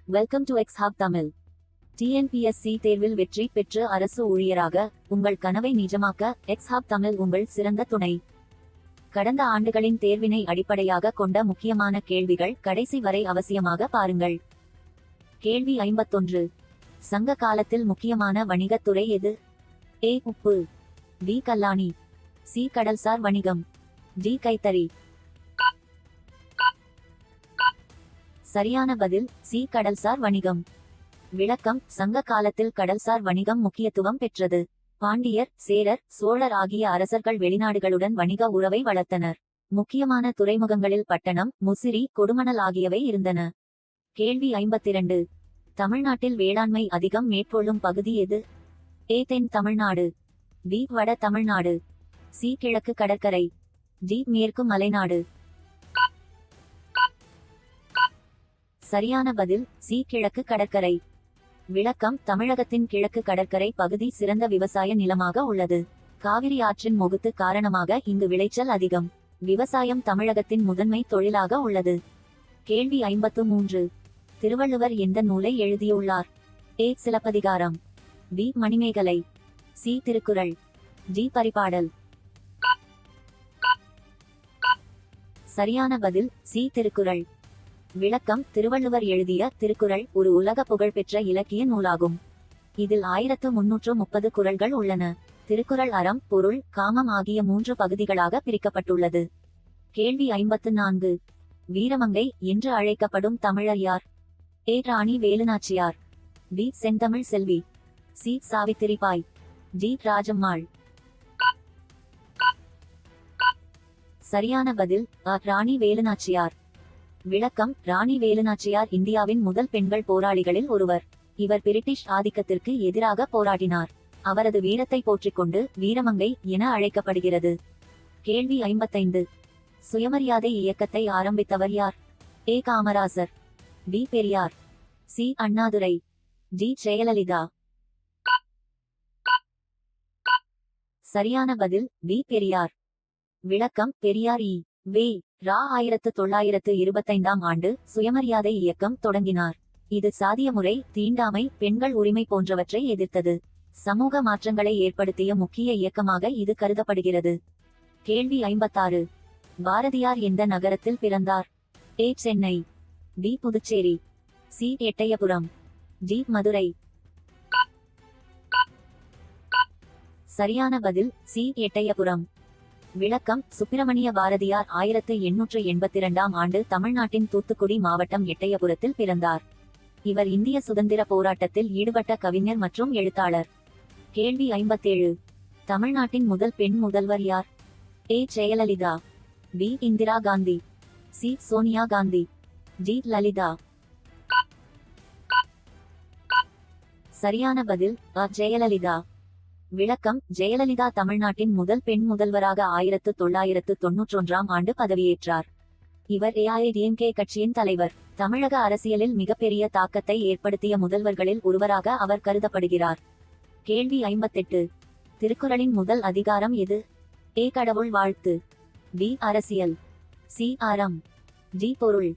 Welcome to X hub Tamil. TNPSC தேர்வில் வெற்றி பெற்று அரசு ஊழியராக உங்கள் கனவை நிஜமாக்க எக்ஸ் ஹப் தமிழ் உங்கள் சிறந்த துணை. கடந்த ஆண்டுகளின் தேர்வினை அடிப்படையாக கொண்ட முக்கியமான கேள்விகள் கடைசி வரை அவசியமாக பாருங்கள். கேள்வி 51. சங்க காலத்தில் முக்கியமான வணிகத்துறை எது? ஏ உப்பு, பி கல்லாணி, சி கடல்சார் வணிகம், டி கைத்தறி. சரியான பதில் சி கடல்சார் வணிகம். விளக்கம்: சங்க காலத்தில் கடல்சார் வணிகம் முக்கியத்துவம் பெற்றது. பாண்டியர், சேரர், சோழர் ஆகிய அரசர்கள் வெளிநாடுகளுடன் வணிக உறவை வளர்த்தனர். முக்கியமான துறைமுகங்களில் பட்டணம், முசிறி, கொடுமணல் ஆகியவை இருந்தன. கேள்வி 52. தமிழ்நாட்டில் வேளாண்மை அதிகம் மேற்கொள்ளும் பகுதி எது? ஏ தென் தமிழ்நாடு, பி வட தமிழ்நாடு, சி கிழக்கு கடற்கரை, டி மேற்கு மலைநாடு. சரியான பதில் சி கிழக்கு கடற்கரை. விளக்கம்: தமிழகத்தின் கிழக்கு கடற்கரை பகுதி சிறந்த விவசாய நிலமாக உள்ளது. காவிரி ஆற்றின் முகுத்து காரணமாக இங்கு விளைச்சல் அதிகம். விவசாயம் தமிழகத்தின் முதன்மை தொழிலாக உள்ளது. கேள்வி 53. திருவள்ளுவர் எந்த நூலை எழுதியுள்ளார்? A Silappathikaram, B Manimekalai, C Thirukkural, D Paripadal. சரியான பதில் சி திருக்குறள். விளக்கம்: திருவள்ளுவர் எழுதிய திருக்குறள் ஒரு உலக புகழ்பெற்ற இலக்கிய நூலாகும். இதில் 1330 குறள்கள் உள்ளன. திருக்குறள் அறம், பொருள், காமம் ஆகிய 3 பகுதிகளாக பிரிக்கப்பட்டுள்ளது. கேள்வி 54. வீரமங்கை என்று அழைக்கப்படும் தமிழர் யார்? ஏ ராணி வேலுநாச்சியார், பி செந்தமிழ் செல்வி, சி சாவித்திரிபாய், டி ராஜம்மாள். சரியான பதில் அ ராணி வேலுநாச்சியார். விளக்கம்: ராணி வேலுநாச்சியார் இந்தியாவின் முதல் பெண்கள் போராளிகளில் ஒருவர். இவர் பிரிட்டிஷ் ஆதிக்கத்திற்கு எதிராக போராடினார். அவரது வீரத்தை போற்றிக்கொண்டு வீரமங்கை என அழைக்கப்படுகிறது. கேள்வி 55. சுயமரியாதை இயக்கத்தை ஆரம்பித்தவர் யார்? A Kamarajar, B Periyar, C Annadurai, D Jayalalithaa. சரியான பதில் பி பெரியார். விளக்கம்: பெரியார் இ வே ரா 1925ஆம் ஆண்டு சுயமரியாதை இயக்கம் தொடங்கினார். இது சாதிய முறை, தீண்டாமை, பெண்கள் உரிமை போன்றவற்றை எதிர்த்தது. சமூக மாற்றங்களை ஏற்படுத்திய முக்கிய இயக்கமாக இது கருதப்படுகிறது. கேள்வி 56. பாரதியார் எந்த நகரத்தில் பிறந்தார்? A Chennai, B Puducherry, C Ettayapuram, D Madurai. சரியான பதில் சி எட்டயபுரம். விளக்கம்: சுப்பிரமணிய பாரதியார் 1882ஆம் ஆண்டு தமிழ்நாட்டின் தூத்துக்குடி மாவட்டம் எட்டயபுரத்தில் பிறந்தார். இவர் இந்திய சுதந்திர போராட்டத்தில் ஈடுபட்ட கவிஞர் மற்றும் எழுத்தாளர். கேள்வி 57. தமிழ்நாட்டின் முதல் பெண் முதல்வர் யார்? A Jayalalithaa, B Indira Gandhi, C Sonia Gandhi, D Lalitha. சரியான பதில் அ ஜெயலலிதா. விளக்கம்: ஜெயலலிதா தமிழ்நாட்டின் முதல் பெண் முதல்வராக 1991ஆம் ஆண்டு பதவியேற்றார். இவர் ஏஐடிஎம்கே கட்சியின் தலைவர். தமிழக அரசியலில் மிகப்பெரிய தாக்கத்தை ஏற்படுத்திய முதல்வர்களில் ஒருவராக அவர் கருதப்படுகிறார். கேள்வி 58. திருக்குறளின் முதல் அதிகாரம் எது? ஏ கடவுள் வாழ்த்து, பி அரசியல், சி அறம், டி பொருள்.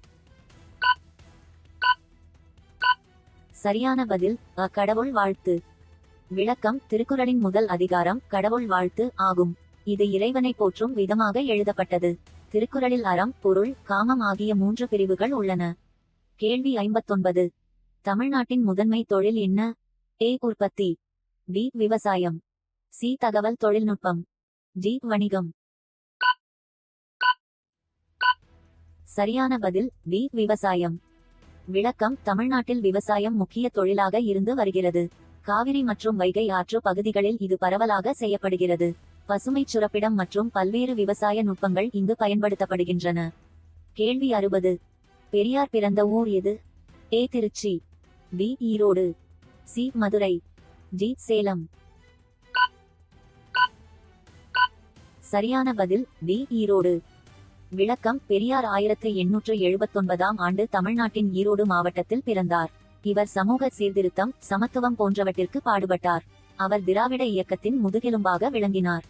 சரியான பதில் அ கடவுள் வாழ்த்து. விளக்கம்: திருக்குறளின் முதல் அதிகாரம் கடவுள் வாழ்த்து ஆகும். இது இறைவனை போற்றும் விதமாக எழுதப்பட்டது. திருக்குறளில் அறம், பொருள், காமம் ஆகிய 3 பிரிவுகள் உள்ளன. கேள்வி 59. தமிழ்நாட்டின் முதன்மை தொழில் என்ன? ஏ உற்பத்தி, பி விவசாயம், சி தகவல் தொழில்நுட்பம், டி வணிகம். சரியான பதில் பி விவசாயம். விளக்கம்: தமிழ்நாட்டில் விவசாயம் முக்கிய தொழிலாக இருந்து வருகிறது. காவிரி மற்றும் வைகை ஆற்று பகுதிகளில் இது பரவலாக செய்யப்படுகிறது. பசுமை சுரப்பிடம் மற்றும் பல்வேறு விவசாய நுட்பங்கள் இங்கு பயன்படுத்தப்படுகின்றன. கேள்வி 60. பெரியார் பிறந்த ஊர் எது? A Trichy, B Erode, C Madurai, D Salem. சரியான பதில் பி ஈரோடு. விளக்கம்: பெரியார் 1879ஆம் ஆண்டு தமிழ்நாட்டின் ஈரோடு மாவட்டத்தில் பிறந்தார். இவர் சமூக சீர்திருத்தம், சமத்துவம் போன்றவற்றிற்கு பாடுபட்டார். அவர் திராவிட இயக்கத்தின் முதுகெலும்பாக விளங்கினார்.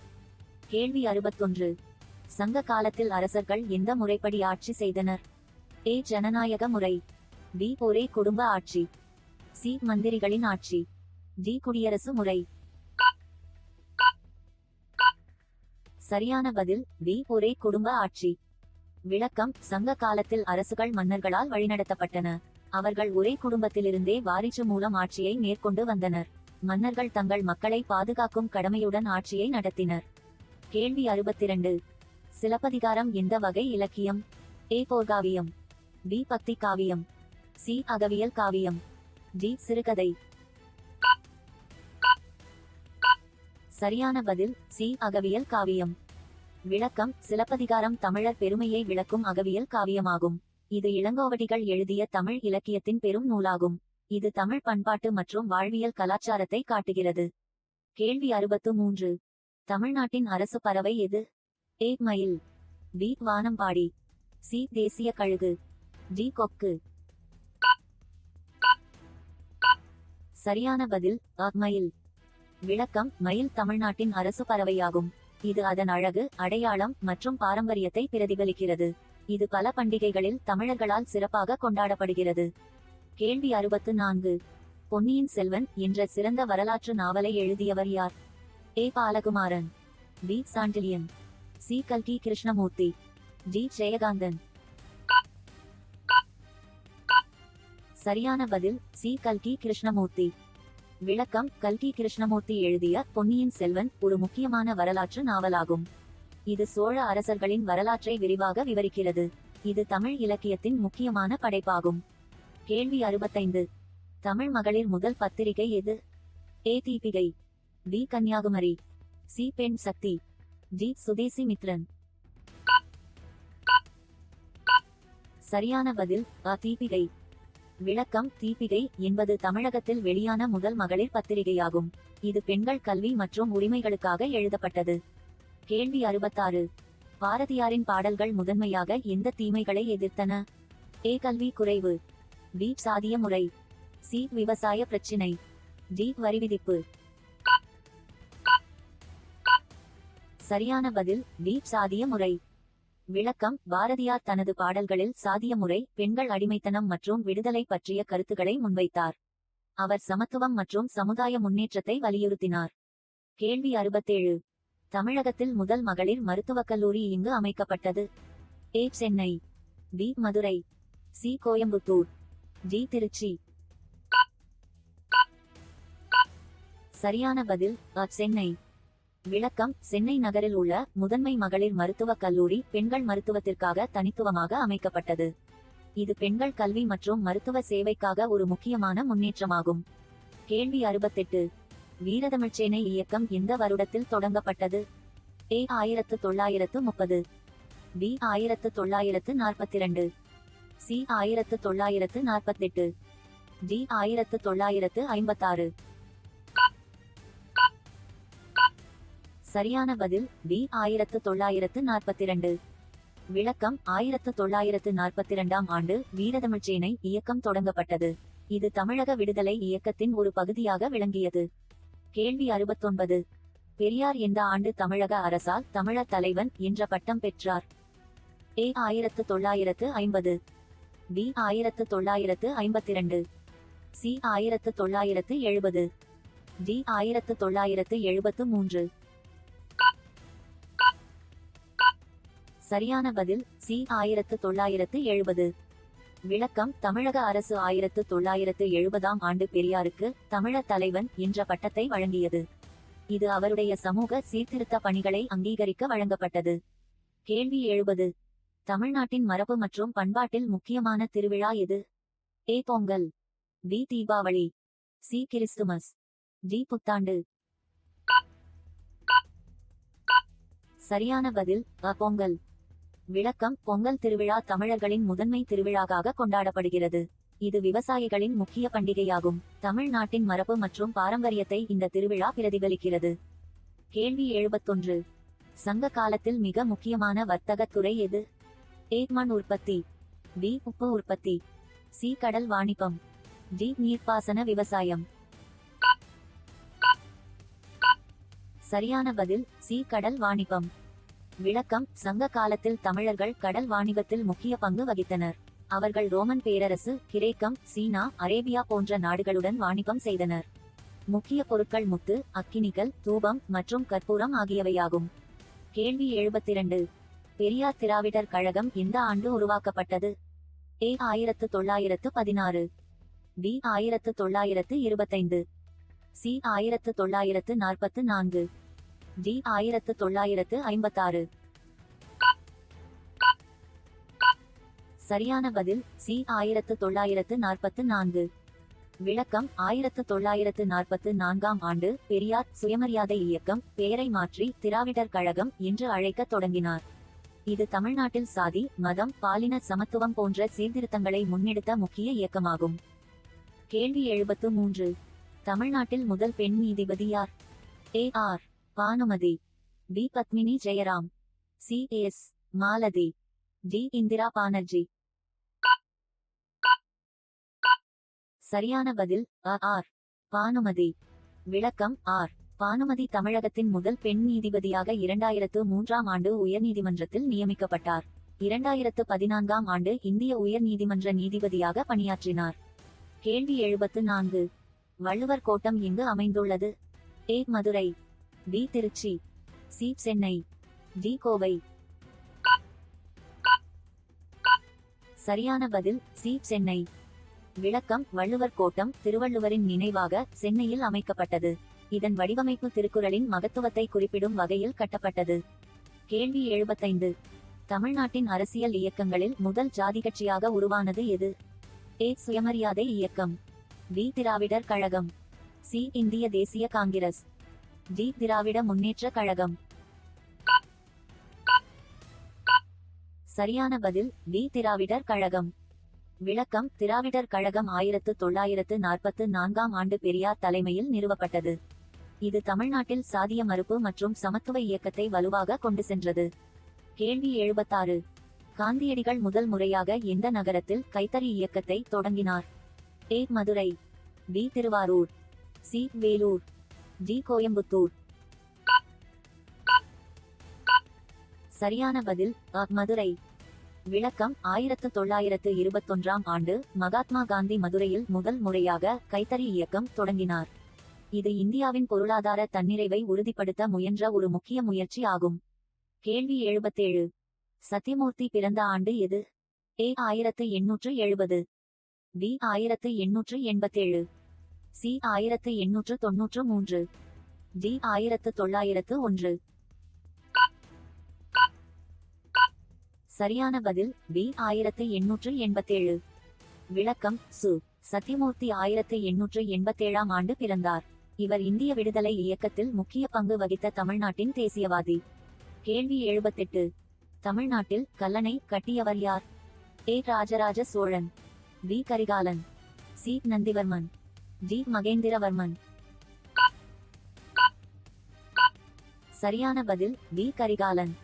கேள்வி 61. சங்க காலத்தில் அரசர்கள் எந்த முறைப்படி ஆட்சி செய்தனர்? ஏ ஜனநாயக முறை, பி ஒரே குடும்ப ஆட்சி, சி மந்திரிகளின் ஆட்சி, டி குடியரசு முறை. சரியான பதில் பி ஒரே குடும்ப ஆட்சி. விளக்கம்: சங்க காலத்தில் அரசுகள் மன்னர்களால் வழிநடத்தப்பட்டன. அவர்கள் ஒரே குடும்பத்திலிருந்தே வாரிசு மூலம் ஆட்சியை மேற்கொண்டு வந்தனர். மன்னர்கள் தங்கள் மக்களை பாதுகாக்கும் கடமையுடன் ஆட்சியை நடத்தினர். கேள்வி 62. சிலப்பதிகாரம் எந்த வகை இலக்கியம்? ஏ போர்க்காவியம், பி பக்தி காவியம், சி அகவியல் காவியம், டி சிறுகதை. சரியான பதில் சி அகவியல் காவியம். விளக்கம்: சிலப்பதிகாரம் தமிழர் பெருமையை விளக்கும் அகவியல் காவியமாகும். இது இளங்கோவடிகள் எழுதிய தமிழ் இலக்கியத்தின் பெரும் நூலாகும். இது தமிழ் பண்பாட்டு மற்றும் வாழ்வியல் கலாச்சாரத்தை காட்டுகிறது. கேள்வி 63. தமிழ்நாட்டின் அரசு பறவை எது? ஏ மயில், பி வானம்பாடி, சி தேசிய கழுகு, டி கொக்கு. சரியான பதில் அ மயில். விளக்கம்: மயில் தமிழ்நாட்டின் அரசு பறவையாகும். இது அதன் அழகு, அடையாளம் மற்றும் பாரம்பரியத்தை பிரதிபலிக்கிறது. இது பல பண்டிகைகளில் தமிழர்களால் சிறப்பாக கொண்டாடப்படுகிறது. கேள்வி 64. பொன்னியின் செல்வன் என்ற சிறந்த வரலாற்று நாவலை எழுதியவர் யார்? ஏ பாலகுமாரன், பி சாண்டில்யன், சி கல்கி கிருஷ்ணமூர்த்தி, டி ஜெயகாந்தன். சரியான பதில் சி கல்கி கிருஷ்ணமூர்த்தி. விளக்கம்: கல்கி கிருஷ்ணமூர்த்தி எழுதிய பொன்னியின் செல்வன் ஒரு முக்கியமான வரலாற்று நாவலாகும். இது சோழ அரசர்களின் வரலாற்றை விரிவாக விவரிக்கிறது. இது தமிழ் இலக்கியத்தின் முக்கியமான படைப்பாகும். கேள்வி 65. தமிழ் மகளிர் முதல் பத்திரிகை எது? ஏ தீபிகை, பி கன்னியாகுமரி, சி பெண் சக்தி, டி சுதேசி மித்ரன். சரியான பதில் அ தீபிகை. விளக்கம்: தீபிகை என்பது தமிழகத்தில் வெளியான முதல் மகளிர் பத்திரிகையாகும். இது பெண்கள் கல்வி மற்றும் உரிமைகளுக்காக எழுதப்பட்டது. கேள்வி 66. பாரதியாரின் பாடல்கள் முதன்மையாக எந்த தீமைகளை எதிர்த்தன? ஏ கல்வி குறைவு, பி சாதிய முறை, சி விவசாய பிரச்சினை, டி வரி விதிப்பு. சரியான பதில் டி சாதிய முறை. விளக்கம்: பாரதியார் தனது பாடல்களில் சாதிய முறை, பெண்கள் அடிமைத்தனம் மற்றும் விடுதலை பற்றிய கருத்துக்களை முன்வைத்தார். அவர் சமத்துவம் மற்றும் சமுதாய முன்னேற்றத்தை வலியுறுத்தினார். கேள்வி 67. தமிழகத்தில் முதல் மகளிர் மருத்துவக் கல்லூரி இங்கு அமைக்கப்பட்டது? A Chennai, B Madurai, C Coimbatore, D Trichy. சரியான பதில் அ சென்னை. விளக்கம்: சென்னை நகரில் உள்ள முதன்மை மகளிர் மருத்துவக் கல்லூரி பெண்கள் மருத்துவத்திற்காக தனித்துவமாக அமைக்கப்பட்டது. இது பெண்கள் கல்வி மற்றும் மருத்துவ சேவைக்காக ஒரு முக்கியமான முன்னேற்றமாகும். கேள்வி 68. வீரதமிழ்ச்சேனை இயக்கம் எந்த வருடத்தில் தொடங்கப்பட்டது? ஏ 1930, பி 1942, சி 1948, டி 1956. சரியான பதில் பி 1942. விளக்கம்: 1942ஆம் ஆண்டு வீரதமிழ்ச்சேனை இயக்கம் தொடங்கப்பட்டது. இது தமிழக விடுதலை இயக்கத்தின் ஒரு பகுதியாக விளங்கியது. கேள்வி 69. பெரியார் எந்த ஆண்டு தமிழக அரசால் தமிழர் தலைவன் என்ற பட்டம் பெற்றார்? ஏ 1950, பி 1952, சி 1970, டி 1973. சரியான பதில் சி 1970. விளக்கம்: தமிழக அரசு 1970ஆம் ஆண்டு பெரியாருக்கு தமிழர் தலைவன் என்ற பட்டத்தை வழங்கியது. இது அவருடைய சமூக சீர்திருத்த பணிகளை அங்கீகரிக்க வழங்கப்பட்டது. கேள்வி 70. தமிழ்நாட்டின் மரபு மற்றும் பண்பாட்டில் முக்கியமான திருவிழா எது? A Pongal, B Deepavali, C Christmas, D புத்தாண்டு. சரியான பதில் அ பொங்கல். விளக்கம்: பொங்கல் திருவிழா தமிழர்களின் முதன்மை திருவிழாவாக கொண்டாடப்படுகிறது. இது விவசாயிகளின் முக்கிய பண்டிகையாகும். தமிழ்நாட்டின் மரபு மற்றும் பாரம்பரியத்தை இந்த திருவிழா பிரதிபலிக்கிறது. கேள்வி 71. சங்க காலத்தில் மிக முக்கியமான வர்த்தக துறை எது? ஏ மண் உற்பத்தி, பி உப்பு உற்பத்தி, சி கடல் வாணிபம், டி நீர்ப்பாசன விவசாயம். சரியான பதில் சி கடல் வாணிபம். விளக்கம்: சங்க காலத்தில் தமிழர்கள் கடல் வாணிபத்தில் முக்கிய பங்கு வகித்தனர். அவர்கள் ரோமன் பேரரசு, கிரேக்கம், சீனா, அரேபியா போன்ற நாடுகளுடன் வாணிபம் செய்தனர். முக்கிய பொருட்கள் முத்து, அக்கினிகள், தூபம் மற்றும் கற்பூரம் ஆகியவையாகும். கேள்வி 72. பெரியார் திராவிடர் கழகம் எந்த ஆண்டு உருவாக்கப்பட்டது? A 1916, B 1925, C 1944, D 1956. சரியான பதில் C 1944. விளக்கம்: 1944ஆம் ஆண்டு பெரியார் சுயமரியாதை இயக்கம் பெயரை மாற்றி திராவிடர் கழகம் என்று அழைக்கத் தொடங்கினார். இது தமிழ்நாட்டில் சாதி, மதம், பாலின சமத்துவம் போன்ற சீர்திருத்தங்களை முன்னெடுத்த முக்கிய இயக்கமாகும். கேள்வி 73. தமிழ்நாட்டில் முதல் பெண் நீதிபதி யார்? A R Bhanumathi, B Padmini Jayaram, C S Malathi, D Indira Banerjee. சரியான பதில் A R பானுமதி. விளக்கம்: ஆர் பானுமதி தமிழகத்தின் முதல் பெண் நீதிபதியாக 2003ஆம் ஆண்டு உயர்நீதிமன்றத்தில் நியமிக்கப்பட்டார். 2014ஆம் ஆண்டு இந்திய உயர் நீதிமன்ற நீதிபதியாக பணியாற்றினார். கேள்வி 74. வள்ளுவர் கோட்டம் எங்கு அமைந்துள்ளது? A Madurai, B Trichy, C Chennai, D Kovai. சரியான பதில் C சென்னை. விளக்கம்: வள்ளுவர் கோட்டம் திருவள்ளுவரின் நினைவாக சென்னையில் அமைக்கப்பட்டது. இதன் வடிவமைப்பு திருக்குறளின் மகத்துவத்தை குறிப்பிடும் வகையில் கட்டப்பட்டது. கேள்வி 75. தமிழ்நாட்டின் அரசியல் இயக்கங்களில் முதல் ஜாதி கட்சியாக உருவானது எது? A சுயமரியாதை இயக்கம், B திராவிடர் கழகம், C இந்திய தேசிய காங்கிரஸ், D திராவிட முன்னேற்ற கழகம். சரியான பதில் D திராவிடர் கழகம். விளக்கம்: திராவிடர் கழகம் 1944ஆம் ஆண்டு பெரியார் தலைமையில் நிறுவப்பட்டது. இது தமிழ்நாட்டில் சாதிய மறுப்பு மற்றும் சமத்துவ இயக்கத்தை வலுவாக கொண்டு சென்றது. கேள்வி 76. காந்தியடிகள் முதல் முறையாக எந்த நகரத்தில் கைத்தறி இயக்கத்தை தொடங்கினார்? A Madurai, B Thiruvarur, C Vellore, D Coimbatore. சரியான பதில் A மதுரை. விளக்கம்: 1921ஆம் ஆண்டு மகாத்மா காந்தி மதுரையில் முதல் முறையாக கைத்தறி இயக்கம் தொடங்கினார். இது இந்தியாவின் பொருளாதார தன்னிறைவை உறுதிப்படுத்த முயன்ற ஒரு முக்கிய முயற்சி ஆகும். கேள்வி 77. சத்யமூர்த்தி பிறந்த ஆண்டு எது? A 1870, B 1887, C 1893, D 1901. சரியான பதில் B 1887. விளக்கம்: சத்யமூர்த்தி 1887ஆம் ஆண்டு பிறந்தார். இவர் இந்திய விடுதலை இயக்கத்தில் முக்கிய பங்கு வகித்த தமிழ்நாட்டின் தேசியவாதி. கேள்வி 78. தமிழ்நாட்டில் கல்லணை கட்டியவர் யார்? A Rajaraja Cholan, B Karikalan, C Nandivarman, D Mahendravarman. சரியான பதில் B கரிகாலன்.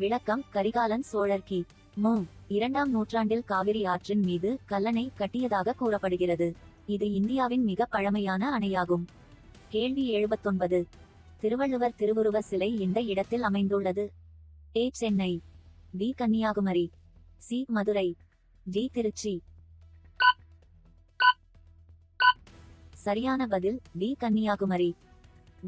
விளக்கம்: கரிகாலன் சோழர் கி. மு. 2ஆம் நூற்றாண்டில் காவிரி ஆற்றின் மீது கல்லணை கட்டியதாக கூறப்படுகிறது. இது இந்தியாவின் மிக பழமையான அணையாகும். கேள்வி 79. திருவள்ளுவர் திருவுருவ சிலை எந்த இடத்தில் அமைந்துள்ளது? A Chennai, B Kanyakumari, C Madurai, D Trichy. சரியான பதில் B கன்னியாகுமரி.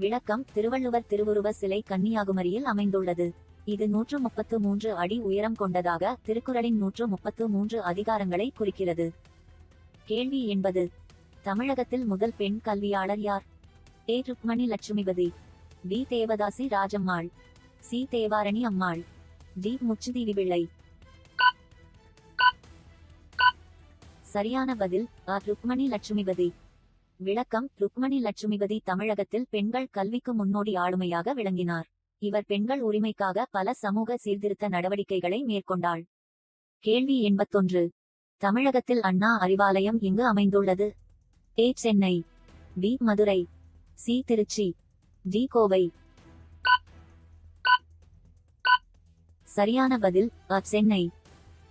விளக்கம்: திருவள்ளுவர் திருவுருவ சிலை கன்னியாகுமரியில் அமைந்துள்ளது. இது 133 அடி உயரம் கொண்டதாக திருக்குறளின் 133 அதிகாரங்களை குறிக்கிறது. கேள்வி 80. தமிழகத்தில் முதல் பெண் கல்வியாளர் யார்? A Rukmani Lakshmipathi, B devadasi Rajammal, C தேவாரணி Ammal, D முச்சுதீவி பிள்ளை. சரியான பதில் A ருக்மணி லட்சுமிபதி. விளக்கம்: ருக்மணி லட்சுமிபதி தமிழகத்தில் பெண்கள் கல்விக்கு முன்னோடி ஆளுமையாக விளங்கினார். இவர் பெண்கள் உரிமைக்காக பல சமூக சீர்திருத்த நடவடிக்கைகளை மேற்கொண்டாள். கேள்வி 81. தமிழகத்தில் அண்ணா அறிவாலயம் எங்கு அமைந்துள்ளது? A Chennai, B Madurai, C Trichy, D Kovai. சரியான பதில் A சென்னை.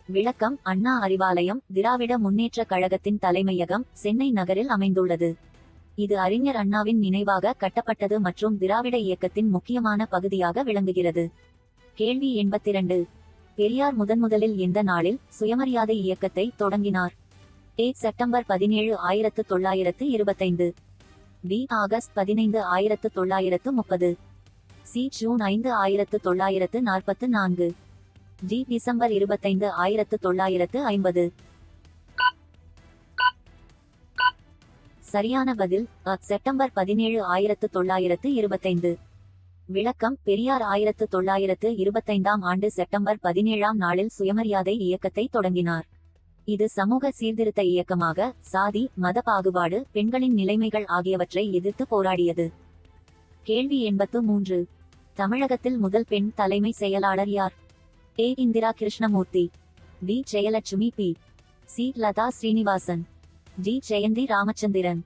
விளக்கம்: அண்ணா அறிவாலயம் திராவிட முன்னேற்ற கழகத்தின் தலைமையகம் சென்னை நகரில் அமைந்துள்ளது. இது அறிஞர் அண்ணாவின் நினைவாக கட்டப்பட்டது மற்றும் திராவிட இயக்கத்தின் முக்கியமான பகுதியாக விளங்குகிறது. கேள்வி 82. பெரியார் முதன்முதலில் எந்த நாளில் சுயமரியாதை இயக்கத்தை தொடங்கினார்? A. September 17, 1925. B. August 15, 1930. C. June 5, 1944. D. December 25, 1950. சரியான பதில் அ. செப்டம்பர் 17, 1925. விளக்கம்: பெரியார் 1925ஆம் ஆண்டு செப்டம்பர் 17ஆம் நாளில் சுயமரியாதை இயக்கத்தை தொடங்கினார். இது சமூக சீர்திருத்த இயக்கமாக சாதி, மத பாகுபாடு, பெண்களின் நிலைமைகள் ஆகியவற்றை எதிர்த்து போராடியது. கேள்வி 83. தமிழகத்தில் முதல் பெண் தலைமை செயலாளர் யார்? A. Indira Krishnamurthy. B. Jayalakshmi B. C. Latha Srinivasan. D. Jayanthi Ramachandran.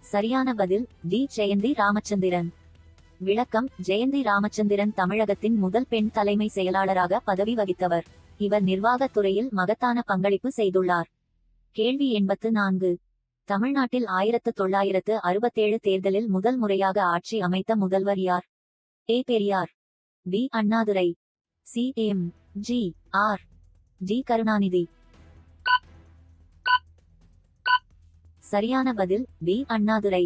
சரியான பதில் டி. ஜெயந்தி ராமச்சந்திரன். விளக்கம்: ஜெயந்தி ராமச்சந்திரன் தமிழகத்தின் முதல் பெண் தலைமை செயலாளராக பதவி வகித்தவர். இவர் நிர்வாகத் துறையில் மகத்தான பங்களிப்பு செய்துள்ளார். கேள்வி 84. தமிழ்நாட்டில் 1967 தேர்தலில் முதல் முறையாக ஆட்சி அமைத்த முதல்வர் யார்? A. Periyar. B. Annadurai. C. M. G. R. D. Karunanidhi. சரியான பதில் பி. அண்ணாதுரை.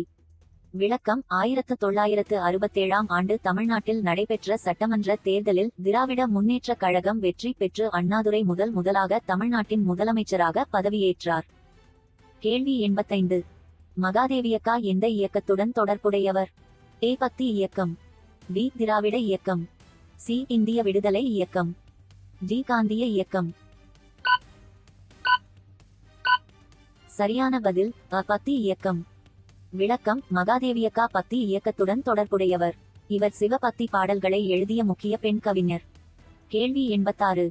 விளக்கம்: 1967ஆம் ஆண்டு தமிழ்நாட்டில் நடைபெற்ற சட்டமன்ற தேர்தலில் திராவிட முன்னேற்றக் கழகம் வெற்றி பெற்று அண்ணாதுரை முதலாக தமிழ்நாட்டின் முதலமைச்சராக பதவியேற்றார். கேள்வி 85. மகாதேவியக்கா எந்த இயக்கத்துடன் தொடர்புடையவர்? ஏ. பக்தி இயக்கம். பி. திராவிட இயக்கம். சி. இந்திய விடுதலை இயக்கம். டி. காந்திய இயக்கம். சரியான பதில் அ. பக்தி இயக்கம். விளக்கம்: மகாதேவியக்கா பக்தி இயக்கத்துடன் தொடர்புடையவர். இவர் சிவபக்தி பாடல்களை எழுதிய முக்கிய பெண் கவிஞர். கேள்வி 86.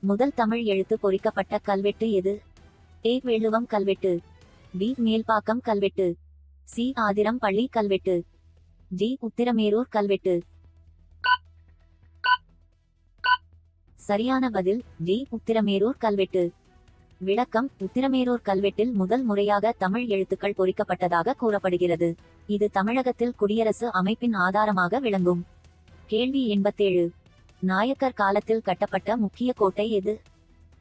முதல் தமிழ் எழுத்து பொறிக்கப்பட்ட கல்வெட்டு எது? ஏ. வேளுவம் கல்வெட்டு. பி. மேல்பாக்கம் கல்வெட்டு. சி. ஆதிரம் பள்ளி கல்வெட்டு. டி. உத்திரமேரூர் கல்வெட்டு. சரியான பதில் டி. உத்திரமேரூர் கல்வெட்டு. விளக்கம்: உத்திரமேரூர் கல்வெட்டில் முதல் முறையாக தமிழ் எழுத்துக்கள் பொறிக்கப்பட்டதாக கூறப்படுகிறது. இது தமிழகத்தில் குடியரசு அமைப்பின் ஆதாரமாக விளங்கும். கேள்வி 87. நாயக்கர் காலத்தில் கட்டப்பட்ட முக்கிய கோட்டை எது?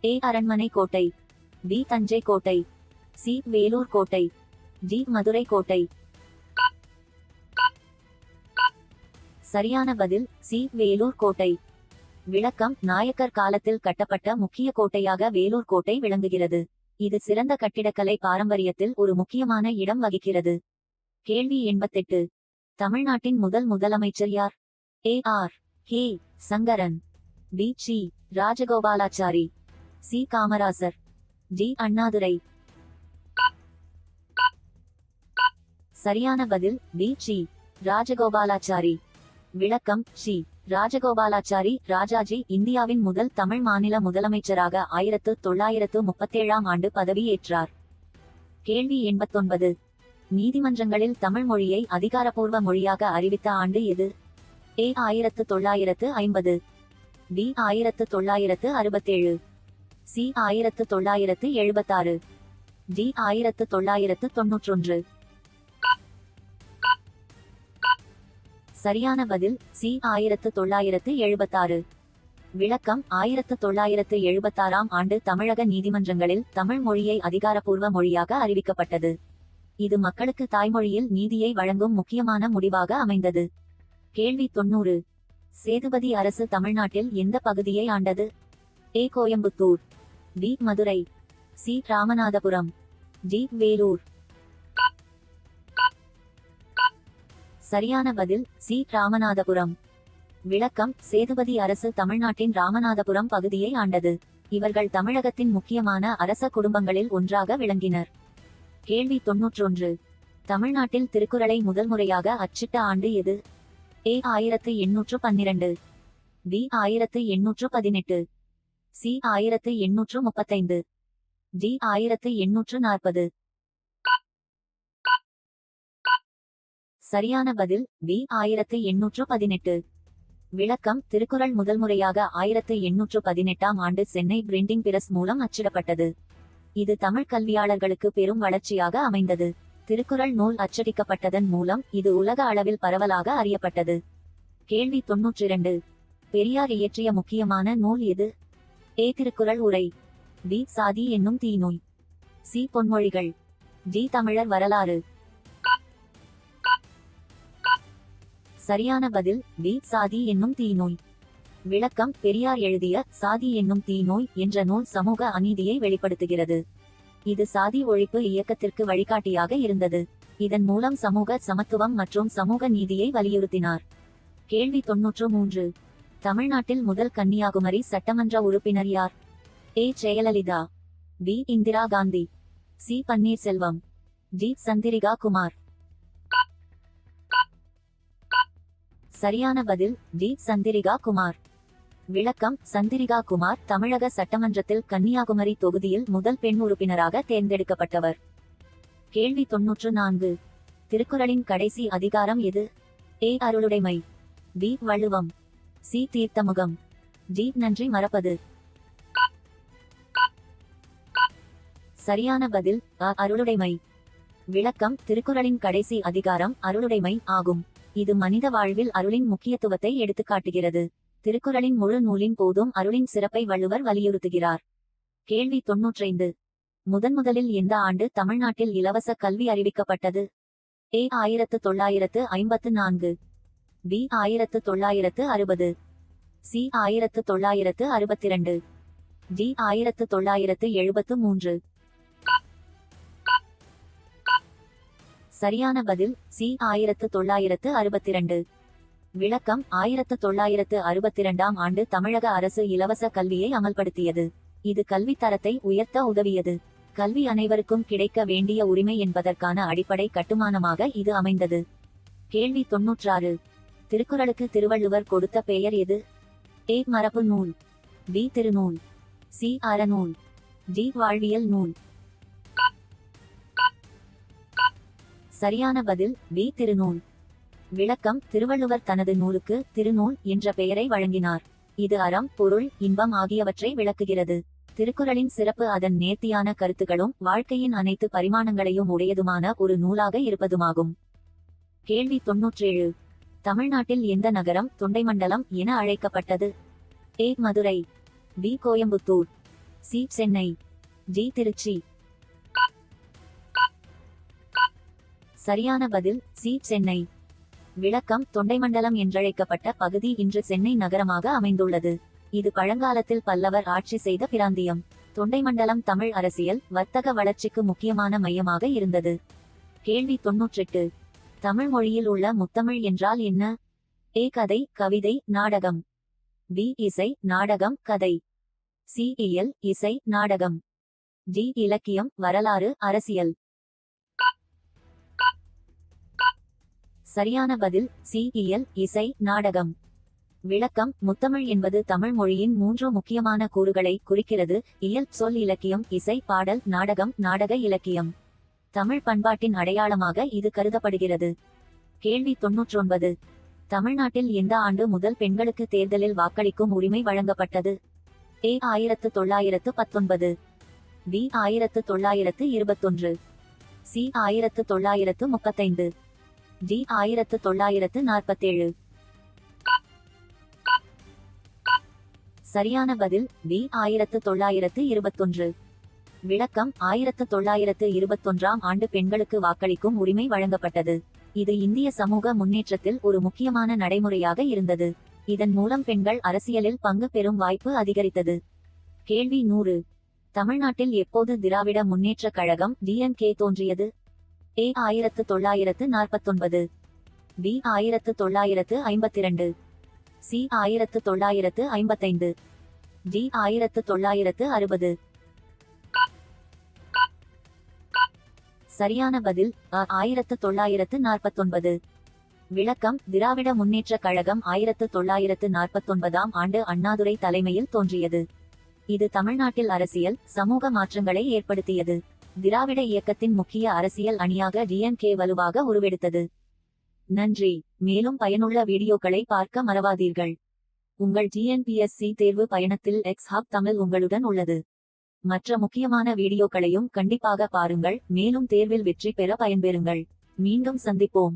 ஏ. அரண்மனை கோட்டை. பி. தஞ்சை கோட்டை. சி. வேலூர் கோட்டை. டி. மதுரை கோட்டை. சரியான பதில் சி. வேலூர் கோட்டை. விளக்கம்: நாயக்கர் காலத்தில் கட்டப்பட்ட முக்கிய கோட்டையாக வேலூர் கோட்டை விளங்குகிறது. இது சிறந்த கட்டிடக்கலை பாரம்பரியத்தில் ஒரு முக்கியமான இடம் வகிக்கிறது. கேள்வி 88. தமிழ்நாட்டின் முதலமைச்சர் யார்? A. R. K. Sankaran. B. C. Rajagopalachari. C. Kamarajar. D. Annadurai. சரியான பதில் பி. சி. ராஜகோபாலாச்சாரி. விளக்கம்: சி. ராஜகோபாலாச்சாரி ராஜாஜி இந்தியாவின் முதல் தமிழ் மாநில முதலமைச்சராக 1937ஆம் ஆண்டு பதவியேற்றார். கேள்வி 89. நீதிமன்றங்களில் தமிழ் மொழியை அதிகாரப்பூர்வ மொழியாக அறிவித்த ஆண்டு எது? ஏ. 1950. பி. 1967. சி. 1976. டி. 1991. சரியான பதில் சி. 1976. விளக்கம்: 1976ஆம் ஆண்டு தமிழக நீதிமன்றங்களில் தமிழ் மொழியை அதிகாரப்பூர்வ மொழியாக அறிவிக்கப்பட்டது. இது மக்களுக்கு தாய்மொழியில் நீதியை வழங்கும் முக்கியமான முடிவாக அமைந்தது. கேள்வி 90. சேதுபதி அரசு தமிழ்நாட்டில் எந்த பகுதியை ஆண்டது? A. Coimbatore. B. Madurai. C. Ramanathapuram. D. Vellore. சரியான பதில் சி. ராமநாதபுரம். விளக்கம்: சேதுபதி அரசு தமிழ்நாட்டின் ராமநாதபுரம் பகுதியை ஆண்டது. இவர்கள் தமிழகத்தின் முக்கியமான அரச குடும்பங்களில் ஒன்றாக விளங்கினர். கேள்வி 91. தமிழ்நாட்டில் திருக்குறளை முதல்முறையாக அச்சிட்ட ஆண்டு எது? ஏ. 1812. பி. 1818. சி. 1835. டி. 1840. சரியான பதில் பி. 1818. விளக்கம்: திருக்குறள் முதல்முறையாக 1818ஆம் ஆண்டு சென்னை பிரிண்டிங் பிரஸ் மூலம் அச்சிடப்பட்டது. இது தமிழ் கல்வியாளர்களுக்கு பெரும் வளர்ச்சியாக அமைந்தது. திருக்குறள் நூல் அச்சடிக்கப்பட்டதன் மூலம் இது உலக அளவில் பரவலாக அறியப்பட்டது. கேள்வி 92. பெரியார் இயற்றிய முக்கியமான நூல் எது? ஏ. திருக்குறள் உரை. பி. சாதி என்னும் தீநோய். சி. பொன்மொழிகள். டி. தமிழர் வரலாறு. சரியான பதில் பி. சாதி என்னும் தீநோய். விளக்கம்: பெரியார் எழுதிய சாதி என்னும் தீநோய் என்ற நூல் சமூக அநீதியை வெளிப்படுத்துகிறது. இது சாதி ஒழிப்பு இயக்கத்திற்கு வழிகாட்டியாக இருந்தது. இதன் மூலம் சமூக சமத்துவம் மற்றும் சமூக நீதியை வலியுறுத்தினார். கேள்வி 93. தமிழ்நாட்டில் முதல் கன்னியாகுமரி சட்டமன்ற உறுப்பினர் யார்? A. Jayalalithaa. B. Indira Gandhi. C. Panneerselvam. D. Chandrika Kumar. சரியான பதில் டி. சந்திரிகா குமார். விளக்கம்: சந்திரிகா குமார் தமிழக சட்டமன்றத்தில் கன்னியாகுமரி தொகுதியில் முதல் பெண் உறுப்பினராக தேர்ந்தெடுக்கப்பட்டவர். கேள்வி 94. திருக்குறளின் கடைசி அதிகாரம் எது? ஏ. அருளுடைமை. பி. வள்ளுவம். சி. தீர்த்தமுகம். டி. நன்றி மறப்பது. சரியான பதில் அ. அருளுடைமை. விளக்கம்: திருக்குறளின் கடைசி அதிகாரம் அருளுடைமை ஆகும். இது மனித வாழ்வில் அருளின் முக்கியத்துவத்தை எடுத்துக்காட்டுகிறது. திருக்குறளின் முழு நூலின் போதும் அருளின் சிறப்பை வள்ளுவர் வலியுறுத்துகிறார். கேள்வி 95. முதன்முதலில் எந்த ஆண்டு தமிழ்நாட்டில் இலவச கல்வி அறிவிக்கப்பட்டது? ஏ. 1954. பி. 1960. சி. 1962. டி. 1973. சரியான பதில் சி. 1962. விளக்கம்: 1962ஆம் ஆண்டு தமிழக அரசு இலவச கல்வியை அமல்படுத்தியது. இது கல்வி தரத்தை உயர்த்த உதவியது. கல்வி அனைவருக்கும் கிடைக்க வேண்டிய உரிமை என்பதற்கான அடிப்படை கட்டுமானமாக இது அமைந்தது. கேள்வி 96. திருக்குறளுக்கு திருவள்ளுவர் கொடுத்த பெயர் எது? ஏ. மரபு நூல். பி. திருநூல். சி. அறநூல். டி. வாழ்வியல் நூல். சரியான பதில் பி. திருநூல். விளக்கம்: திருவள்ளுவர் தனது நூலுக்கு திருநூல் என்ற பெயரை வழங்கினார். இது அறம், பொருள், இன்பம் ஆகியவற்றை விளக்குகிறது. திருக்குறளின் சிறப்பு அதன் நேர்த்தியான கருத்துகளும் வாழ்க்கையின் அனைத்து பரிமாணங்களையும் உடையதுமான ஒரு நூலாக இருப்பதுமாகும். கேள்வி 97. தமிழ்நாட்டில் எந்த நகரம் தொண்டைமண்டலம் என அழைக்கப்பட்டது? A. Madurai. B. Coimbatore. C. Chennai. D. Trichy. சரியான பதில் சி. சென்னை. விளக்கம்: தொண்டைமண்டலம் என்றழைக்கப்பட்ட பகுதி இன்று சென்னை நகரமாக அமைந்துள்ளது. இது பழங்காலத்தில் பல்லவர் ஆட்சி செய்த பிராந்தியம். தொண்டைமண்டலம் தமிழ் அரசியல், வர்த்தக வளர்ச்சிக்கு முக்கியமான மையமாக இருந்தது. கேள்வி 98. தமிழ் மொழியில் உள்ள முத்தமிழ் என்றால் என்ன? ஏ. கதை, கவிதை, நாடகம். பி. இசை, நாடகம், கதை. சி. இயல், இசை, நாடகம். டி. இலக்கியம், வரலாறு, அரசியல். சரியான பதில் சி. இயல், இசை, நாடகம். விளக்கம்: முத்தமிழ் என்பது தமிழ் மொழியின் 3 முக்கியமான கூறுகளை குறிக்கிறது: இயல், சொல் இலக்கியம், இசை, பாடல், நாடகம், நாடக இலக்கியம். தமிழ் பண்பாட்டின் அடையாளமாக இது கருதப்படுகிறது. கேள்வி 99. தமிழ்நாட்டில் எந்த ஆண்டு முதல் பெண்களுக்கு தேர்தலில் வாக்களிக்கும் உரிமை வழங்கப்பட்டது? ஏ. 1919. பி. 1921. சி. 1935. டி. 1947. சரியான பதில் பி. 1921. விளக்கம்: 1921ஆம் ஆண்டு பெண்களுக்கு வாக்களிக்கும் உரிமை வழங்கப்பட்டது. இது இந்திய சமூக முன்னேற்றத்தில் ஒரு முக்கியமான நடைமுறையாக இருந்தது. இதன் மூலம் பெண்கள் அரசியலில் பங்கு பெறும் வாய்ப்பு அதிகரித்தது. கேள்வி 100. தமிழ்நாட்டில் எப்போது திராவிட முன்னேற்றக் கழகம் DMK தோன்றியது? ஏ. 1949. பி. 1952. சி. 1955. டி. 1960. சரியான பதில் அ. 1949. விளக்கம்: திராவிட முன்னேற்றக் கழகம் 1949ஆம் ஆண்டு அண்ணாதுரை தலைமையில் தோன்றியது. இது தமிழ்நாட்டில் அரசியல், சமூக மாற்றங்களை ஏற்படுத்தியது. திராவிட இயக்கத்தின் முக்கிய அரசியல் அணியாக DMK வலுவாக உருவெடுத்தது. நன்றி. மேலும் பயனுள்ள வீடியோக்களை பார்க்க மறவாதீர்கள். உங்கள் TNPSC தேர்வு பயணத்தில் X-Hub தமிழ் உங்களுடன் உள்ளது. மற்ற முக்கியமான வீடியோக்களையும் கண்டிப்பாக பாருங்கள். மேலும் தேர்வில் வெற்றி பெற பயன்பெறுங்கள். மீண்டும் சந்திப்போம்.